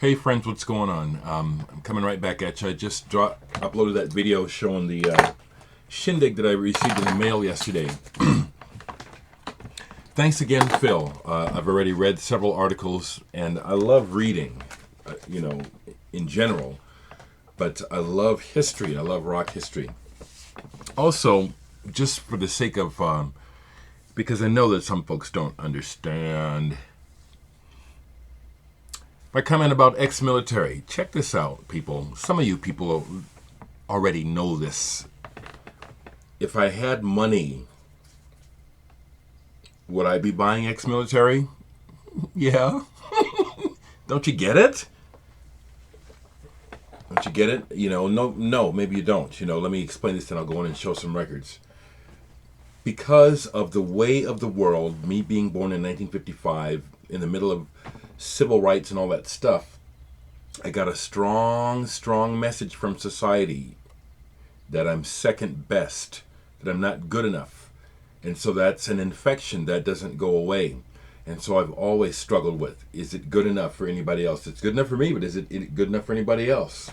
Hey friends, what's going on? I'm coming right back at you. I just uploaded that video showing the shindig that I received in the mail yesterday. Thanks again, Phil. I've already read several articles, and I love reading, in general. But I love history. I love rock history. Also, just for the sake of, because I know that some folks don't understand. My comment about ex-military. Check this out, people. Some of you people already know this. If I had money, would I be buying ex-military? Yeah. Don't you get it? Don't you get it? No, maybe you don't. Let me explain this, and I'll go in and show some records. Because of the way of the world, me being born in 1955, in the middle of civil rights and all that stuff, I got a strong message from society that I'm second best, that I'm not good enough. And so that's an infection that doesn't go away. And so I've always struggled with, is it good enough for anybody else? It's good enough for me, but is it good enough for anybody else?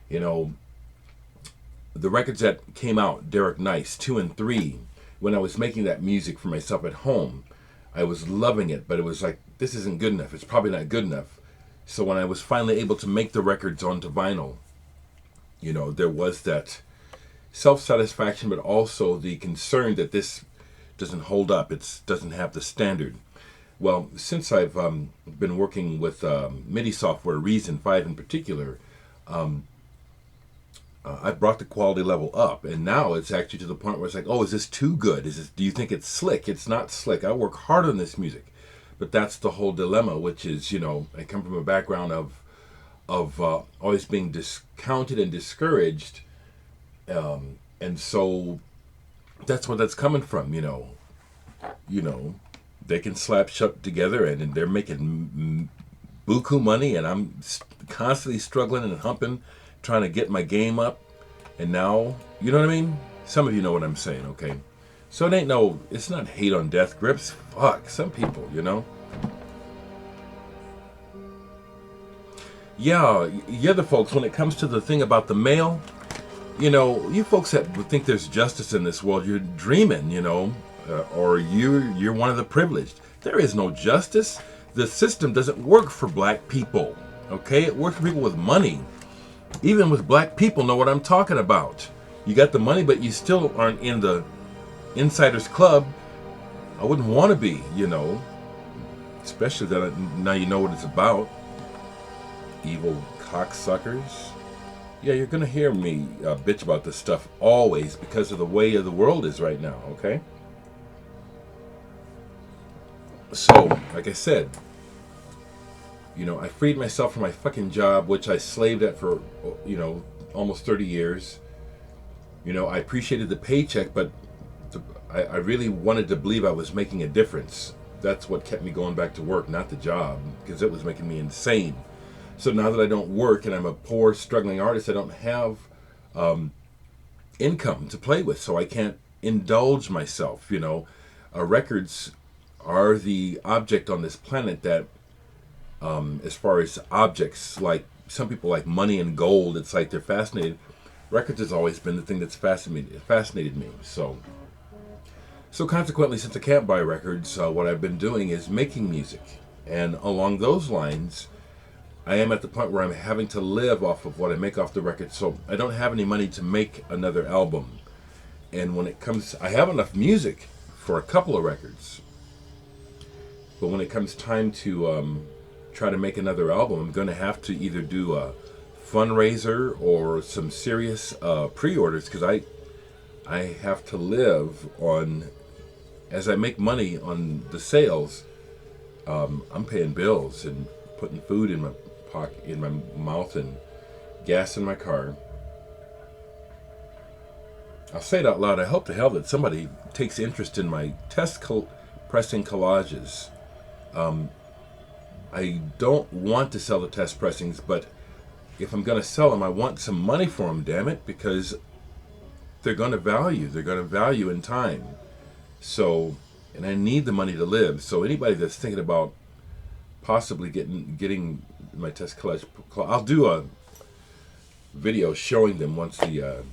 The records that came out, Dereck Nice 2 and 3, when I was making that music for myself at home, I was loving it, but it was like, this isn't good enough. It's probably not good enough. So when I was finally able to make the records onto vinyl, there was that self-satisfaction, but also the concern that this doesn't hold up. It doesn't have the standard. Well, since I've been working with MIDI software, Reason 5 in particular, I've brought the quality level up, and now it's actually to the point where it's like, oh, is this too good? Do you think it's slick? It's not slick. I work hard on this music, but that's the whole dilemma, which is, I come from a background of always being discounted and discouraged, and so that's where that's coming from. They can slap shut together, and they're making buku money, and I'm constantly struggling and humping, trying to get my game up. And now, you know what I mean? Some of you know what I'm saying, okay? So it's not hate on death grips. Fuck, some people, Yeah, the other folks, when it comes to the thing about the mail, you folks that think there's justice in this world, you're dreaming, or you're one of the privileged. There is no justice. The system doesn't work for black people, okay? It works for people with money. Even with black people know what I'm talking about. You got the money, but you still aren't in the insiders club. I wouldn't want to be, especially that now you know what it's about. Evil cocksuckers. Yeah, you're gonna hear me bitch about this stuff always because of the way of the world is right now, okay? So, like I said, I freed myself from my fucking job, which I slaved at for, almost 30 years. I appreciated the paycheck, but I really wanted to believe I was making a difference. That's what kept me going back to work, not the job, because it was making me insane. So now that I don't work and I'm a poor, struggling artist, I don't have income to play with, so I can't indulge myself. Records are the object on this planet that, as far as objects, like some people like money and gold, it's like they're fascinated. Records has always been the thing that's fascinated me. So consequently, since I can't buy records, what I've been doing is making music. And along those lines, I am at the point where I'm having to live off of what I make off the record. So I don't have any money to make another album. And when it comes, I have enough music for a couple of records. But when it comes time to try to make another album, I'm going to have to either do a fundraiser or some serious pre-orders, because I have to live on, as I make money on the sales, I'm paying bills and putting food in my pocket, in my mouth, and gas in my car. I'll say it out loud. I hope to hell that somebody takes interest in my test pressing collages. I don't want to sell the test pressings, but if I'm going to sell them, I want some money for them, damn it, because they're going to value in time. So, and I need the money to live. So anybody that's thinking about possibly getting my test collage. I'll do a video showing them once the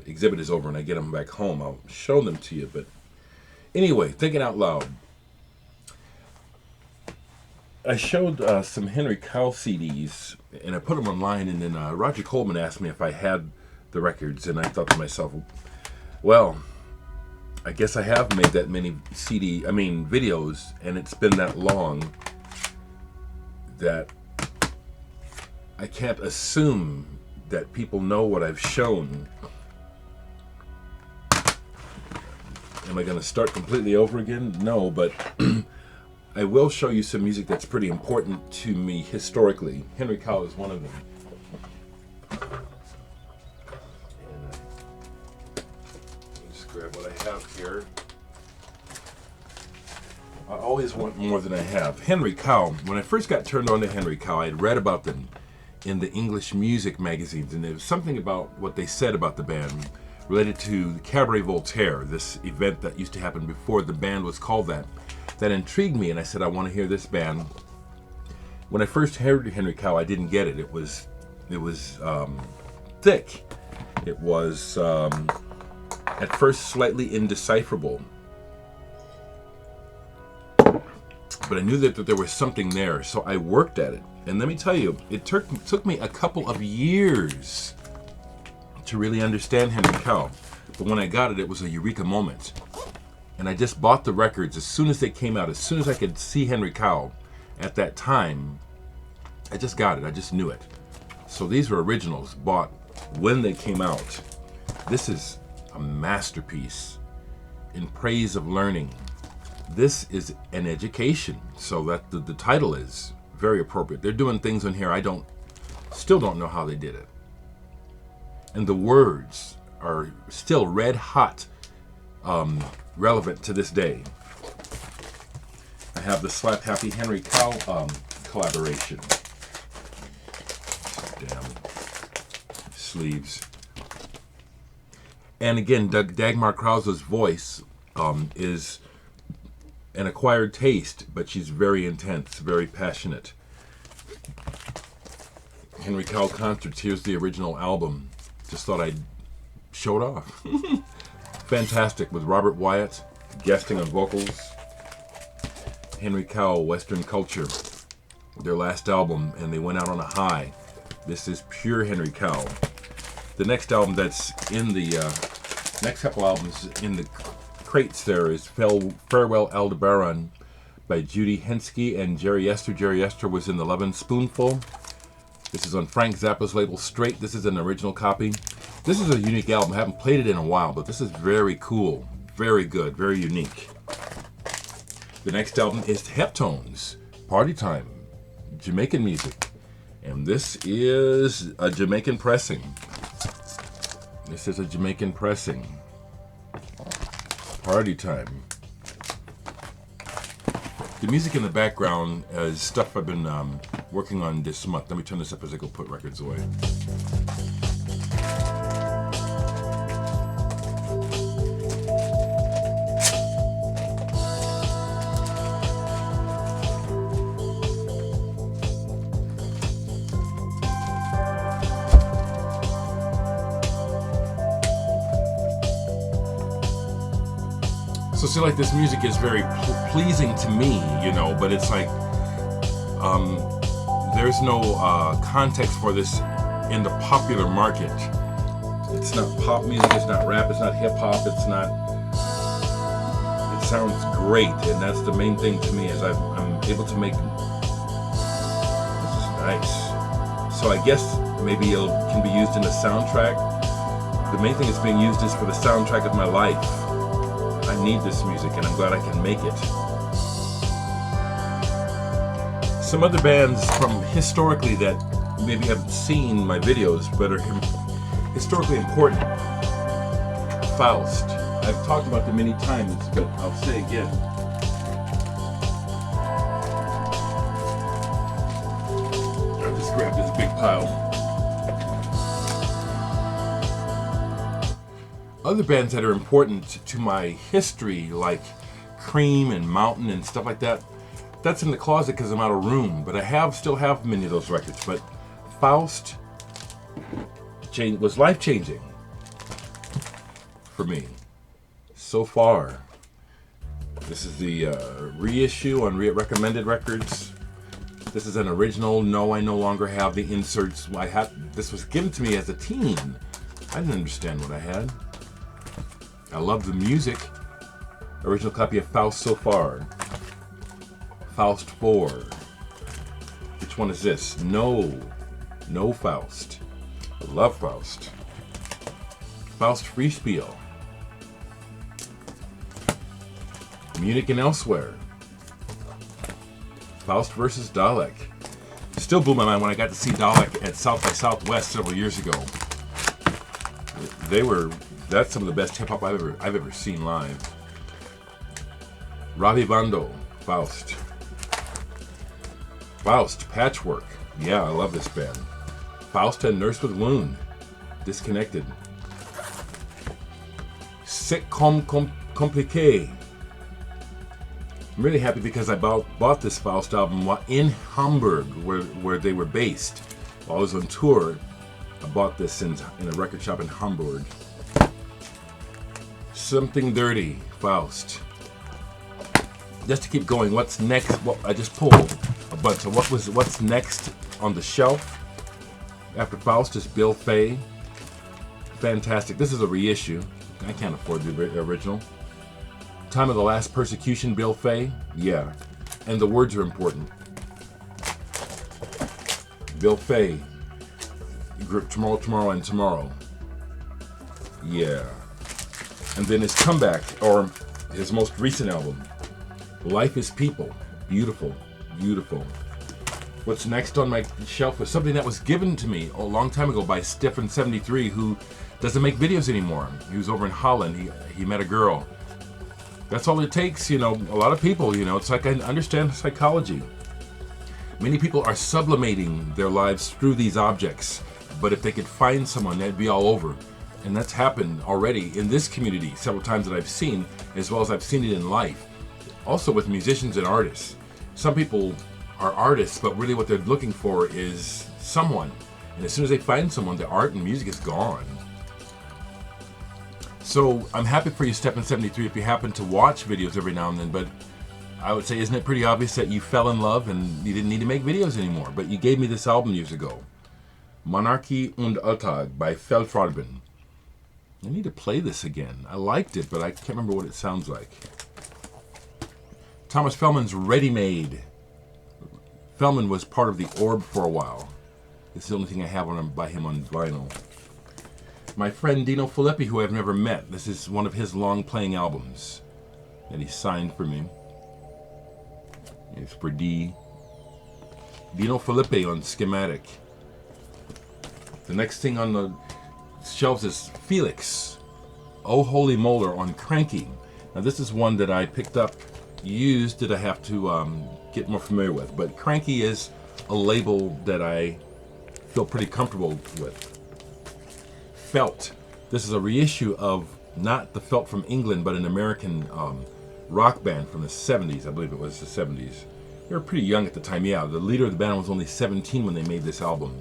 exhibit is over and I get them back home. I'll show them to you. But anyway, thinking out loud, I showed some Henry Cowell CDs and I put them online, and then Roger Coleman asked me if I had the records, and I thought to myself, well, I guess I have made that many videos, and it's been that long that I can't assume that people know what I've shown. Am I going to start completely over again? No, but I will show you some music that's pretty important to me historically. Henry Cowell is one of them. Grab what I have here. I always want more than I have. Henry Cowell. When I first got turned on to Henry Cowell, I had read about them in the English music magazines, and there was something about what they said about the band related to Cabaret Voltaire, this event that used to happen before the band was called that intrigued me, and I said, I want to hear this band. When I first heard Henry Cowell, I didn't get it. It was thick. It was at first slightly indecipherable, but I knew that there was something there, so I worked at it. And let me tell you, it took me a couple of years to really understand Henry Cowell, but when I got it, it was a eureka moment. And I just bought the records as soon as they came out. As soon as I could see Henry Cowell at that time, I just got it. I just knew it. So these were originals bought when they came out. This is a masterpiece in praise of learning. This is an education, so that the title is very appropriate. They're doing things on here I still don't know how they did it. And the words are still red hot, relevant to this day. I have the Slap Happy Henry Cowell collaboration. Damn sleeves. And again, Dagmar Krause's voice is an acquired taste, but she's very intense, very passionate. Henry Cowell Concerts, here's the original album. Just thought I'd show it off. Fantastic, with Robert Wyatt guesting on vocals. Henry Cowell, Western Culture, their last album, and they went out on a high. This is pure Henry Cowell. The next album that's in the next couple albums in the crates there is Farewell Aldebaran by Judy Henske and Jerry Yester. Jerry Yester was in the Lovin' Spoonful. This is on Frank Zappa's label Straight. This is an original copy. This is a unique album. I haven't played it in a while, but this is very cool, very good, very unique. The next album is Heptones, Party Time, Jamaican music. And this is a Jamaican pressing. This is a Jamaican pressing. Party Time. The music in the background is stuff I've been working on this month. Let me turn this up as I go put records away. So see, like, this music is very pleasing to me, you know, but it's like there's no context for this in the popular market. It's not pop music, it's not rap, it's not hip hop, it's not. It sounds great, and that's the main thing to me, is I'm able to make. This is nice. So I guess maybe it can be used in a soundtrack. The main thing it's being used is for the soundtrack of my life. I need this music, and I'm glad I can make it. Some other bands from historically that maybe haven't seen my videos but are historically important. Faust. I've talked about them many times, but I'll say again. I'll just grab this big pile. Other bands that are important to my history, like Cream and Mountain and stuff like that, that's in the closet because I'm out of room, but I still have many of those records. But Faust was life-changing for me so far. This is the reissue on Recommended Records. This is an original. No, I no longer have the inserts. This was given to me as a teen. I didn't understand what I had. I love the music. Original copy of Faust so far. Faust 4. Which one is this? No Faust. I love Faust. Faust Freespiel. Munich and Elsewhere. Faust versus Dereck. Still blew my mind when I got to see Dereck at South by Southwest several years ago. That's some of the best hip hop I've ever seen live. Ravivando, Faust. Faust, Patchwork. Yeah, I love this band. Faust and Nurse with Wound. Disconnected. C'est comme compliqué. I'm really happy because I bought this Faust album in Hamburg, where they were based. While I was on tour, I bought this in a record shop in Hamburg. Something Dirty, Faust. Just to keep going, what's next? Well, I just pulled a bunch. So what's next on the shelf after Faust is Bill Fay. Fantastic. This is a reissue. I can't afford the original. Time of the Last Persecution, Bill Fay. Yeah. And the words are important. Bill Fay. Tomorrow, and Tomorrow. Yeah. And then his comeback, or his most recent album, Life is People. Beautiful. Beautiful. What's next on my shelf was something that was given to me a long time ago by Stefan73, who doesn't make videos anymore. He was over in Holland. He met a girl. That's all it takes, a lot of people, it's like I understand psychology. Many people are sublimating their lives through these objects, but if they could find someone, that'd be all over. And that's happened already in this community several times that I've seen, as well as I've seen it in life. Also with musicians and artists. Some people are artists, but really what they're looking for is someone. And as soon as they find someone, the art and music is gone. So I'm happy for you, Stephen73, if you happen to watch videos every now and then, but I would say, isn't it pretty obvious that you fell in love and you didn't need to make videos anymore? But you gave me this album years ago. Monarchie und Alltag by Feldfarben. I need to play this again. I liked it, but I can't remember what it sounds like. Thomas Fellman's Ready Made. Fellman was part of the Orb for a while. It's the only thing I have by him on vinyl. My friend Dino Filippi, who I've never met. This is one of his long-playing albums that he signed for me. It's for D. Dino Filippi on Schematic. The next thing on the shelves is Felix. Oh Holy Molar on Cranky. Now this is one that I picked up used that I have to get more familiar with. But Cranky is a label that I feel pretty comfortable with. Felt. This is a reissue of not the Felt from England, but an American rock band from the 70s. I believe it was the 70s. They were pretty young at the time. Yeah, the leader of the band was only 17 when they made this album.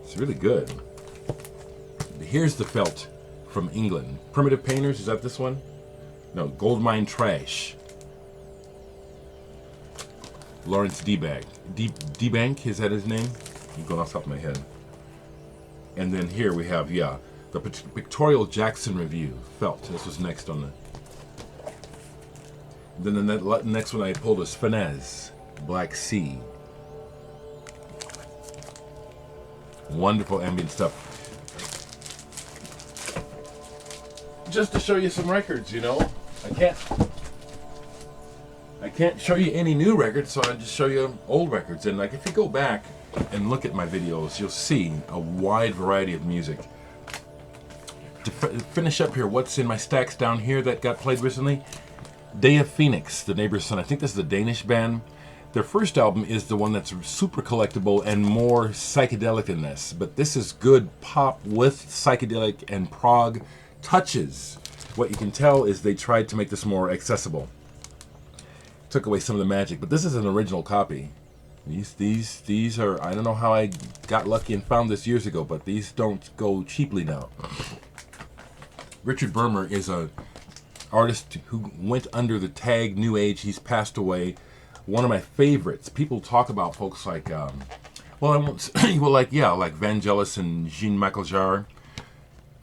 It's really good. Here's the Felt from England. Primitive Painters, is that this one? No, Goldmine Trash. Lawrence D-Bank, is that his name? I'm going off the top of my head. And then here we have, the Pictorial Jackson Review, Felt. This was next on the... Then the next one I pulled was Finesse, Black Sea. Wonderful ambient stuff. Just to show you some records, I can't show you any new records, so I just show you old records. And like if you go back and look at my videos, you'll see a wide variety of music. To finish up here, what's in my stacks down here that got played recently? Day of Phoenix, The Neighbor's Son. I think this is a Danish band. Their first album is the one that's super collectible and more psychedelic than this. But this is good pop with psychedelic and prog touches. What you can tell is they tried to make this more accessible. took away some of the magic. But this is an original copy. These are, I don't know how I got lucky and found this years ago, but these don't go cheaply now. Richard Bermer is a artist who went under the tag New Age. He's passed away. One of my favorites. People talk about folks like, well, I won't say, well, like Vangelis and Jean-Michel Jarre.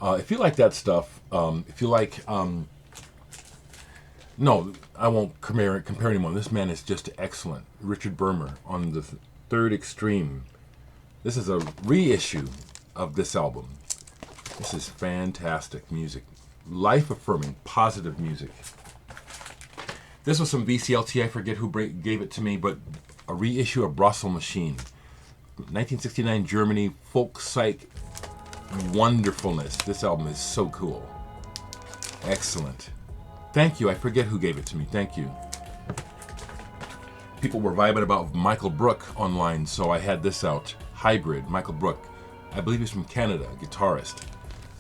If you like that stuff, if you like, no, I won't compare anymore. This man is just excellent. Richard Bermer on the Third Extreme. This is a reissue of this album. This is fantastic music. Life-affirming, positive music. This was some VCLT, I forget who gave it to me, but a reissue of Brossel Machine. 1969 Germany, folk psych wonderfulness. This album is so cool. Excellent. Thank you, I forget who gave it to me. Thank you. People were vibing about Michael Brook online, so I had this out. Hybrid, Michael Brook. I believe he's from Canada, guitarist.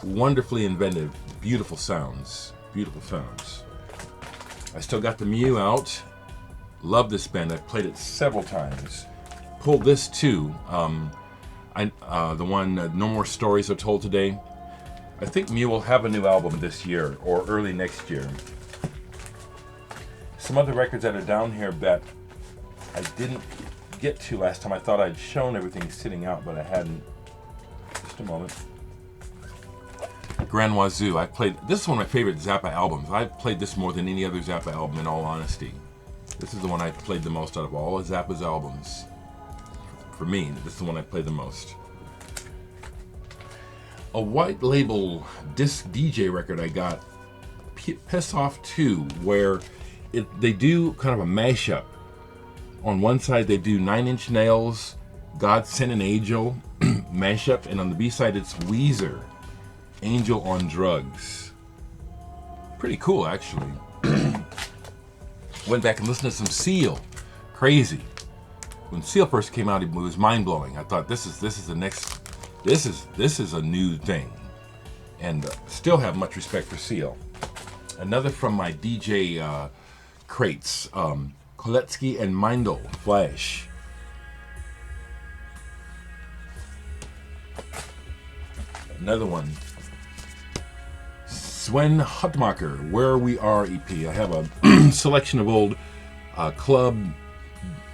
Wonderfully inventive, beautiful sounds. Beautiful sounds. I still got the Mew out. Love this band. I've played it several times. Pulled this too. The one, No More Stories Are Told Today. I think Mew will have a new album this year or early next year. Some other records that are down here that I didn't get to last time. I thought I'd shown everything sitting out, but I hadn't. Just a moment. Grand Wazoo. This is one of my favorite Zappa albums. I've played this more than any other Zappa album, in all honesty. This is the one I've played the most out of all of Zappa's albums. For me, this is the one I play the most. A white label disc DJ record I got, Piss Off 2, where they do kind of a mashup. On one side they do 9 Inch Nails, God Sent an Angel mashup, and on the B side it's Weezer, Angel on Drugs. Pretty cool, actually. Went back and listened to some Seal. Crazy. When Seal first came out, it was mind-blowing. I thought this is a new thing, and still have much respect for Seal. Another from my DJ crates, Koletsky and Meindl, Flash. Another one, Sven Hutmacher, Where We Are EP. I have a selection of old club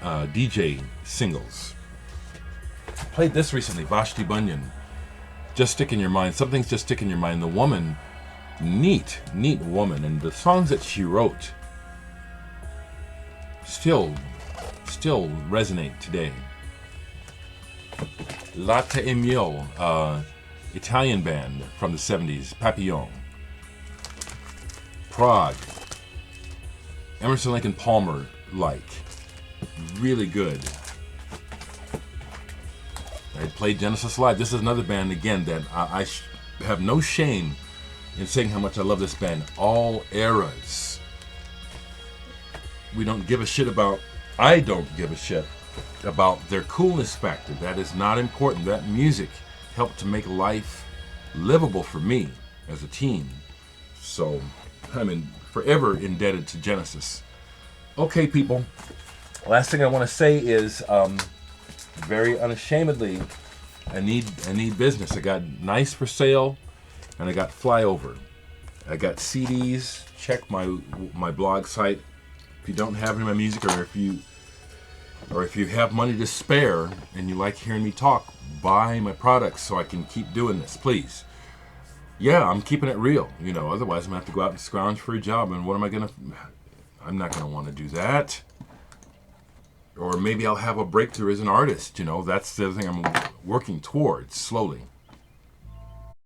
DJ singles. I played this recently, Vashti Bunyan, Just Stick in Your Mind. Something's Just Stick in Your Mind. The woman, neat woman, and the songs that she wrote still resonate today. Latte e Mio, Italian band from the 70s, Papillon. Prague, Emerson, Lake and Palmer, really good. I played Genesis Live. This is another band, again, that I have no shame in saying how much I love this band. All eras. I don't give a shit about their coolness factor. That is not important. That music helped to make life livable for me as a teen. So I'm forever indebted to Genesis. Okay, people. Last thing I want to say is, very unashamedly, I need business. I got Nice for Sale, and I got Flyover. I got CDs. Check my blog site. If you don't have any of my music, or if you have money to spare and you like hearing me talk, buy my products so I can keep doing this, please. Yeah, I'm keeping it real. Otherwise I'm gonna have to go out and scrounge for a job, and what am I gonna? I'm not gonna want to do that. Or maybe I'll have a breakthrough as an artist. That's the other thing I'm working towards slowly.